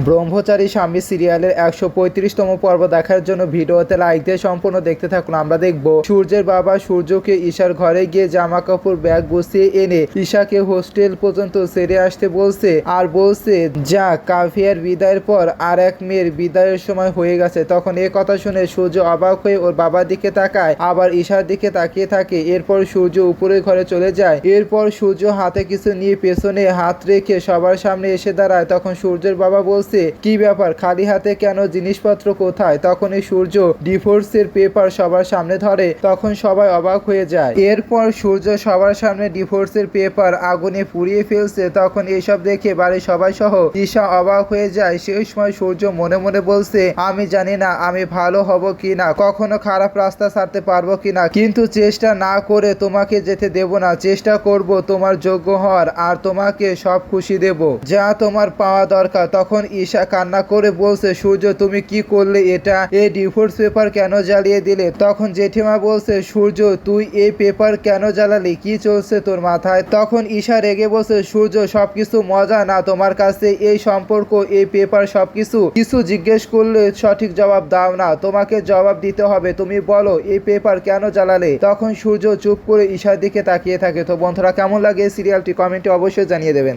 ব্রহ্মচারী স্বামী সিরিয়ালের ১৩৫তম পর্ব দেখার জন্য ভিডিওতে লাইক দিয়ে সম্পূর্ণ দেখতে থাকুন। আমরা দেখব সূর্যের বাবা সূর্যকে ঈশার ঘরে গিয়ে জামা কাপড় ব্যাগ গুছিয়ে এনে ঈশাকে হোস্টেল পর্যন্ত সেরে আসতে বলছে আর বলছে যা কাভিয়ার বিদায়ের পর আর এক মেয়ের বিদায়ের সময় হয়ে গেছে। তখন এ কথা শুনে সূর্য অবাক হয়ে ওর বাবার দিকে তাকায়, আবার ঈশার দিকে তাকিয়ে থাকে। এরপর সূর্য উপরের ঘরে চলে যায়। এরপর সূর্য হাতে কিছু নিয়ে পেছনে হাত রেখে সবার সামনে এসে দাঁড়ায়। তখন সূর্যের বাবা বলছে, কি ব্যাপার, খালি হাতে কেন, জিনিসপত্র কোথায়? তখনই সূর্য ডিভোর্সের পেপার সবার সামনে ধরে। তখন সবাই অবাক হয়ে যায়। এরপর সূর্য সবার সামনে ডিভোর্সের পেপার আগুনে পুড়িয়ে ফেলছে। তখন এইসব দেখে বাড়ির সবাই সহ ঈশা অবাক হয়ে যায়। সেই সময় সূর্য মনে মনে বলছে, আমি জানি না আমি ভালো হব কিনা, কখনো খারাপ রাস্তা ছাড়তে পারবো কিনা, কিন্তু চেষ্টা না করে তোমাকে যেতে দেব না। চেষ্টা করব তোমার যোগ্য হওয়ার আর তোমাকে সব খুশি দেব, যা তোমার পাওয়া দরকার। তখন ঈশা কান্না করে বলছে, সূর্য তুমি কি করলে এটা? এই ডিভোর্স পেপার কেন জ্বালিয়ে দিলে? তখন জেঠিমা বলছে, সূর্য তুই এই পেপার কেন জ্বালালি? কি চলছে তোর মাথায়? তখন ঈশা রেগে বলছে, সূর্য সবকিছু মজা না তোমার কাছে? এই সম্পর্ক, এই পেপার সবকিছু কিছু জিজ্ঞেস করলে সঠিক জবাব দাও না, তোমাকে জবাব দিতে হবে। তুমি বলো এই পেপার কেন জ্বালালে? তখন সূর্য চুপ করে ঈশার দিকে তাকিয়ে থাকে। তো বন্ধুরা, কেমন লাগে এই সিরিয়ালটি কমেন্টে অবশ্যই জানিয়ে দেবেন।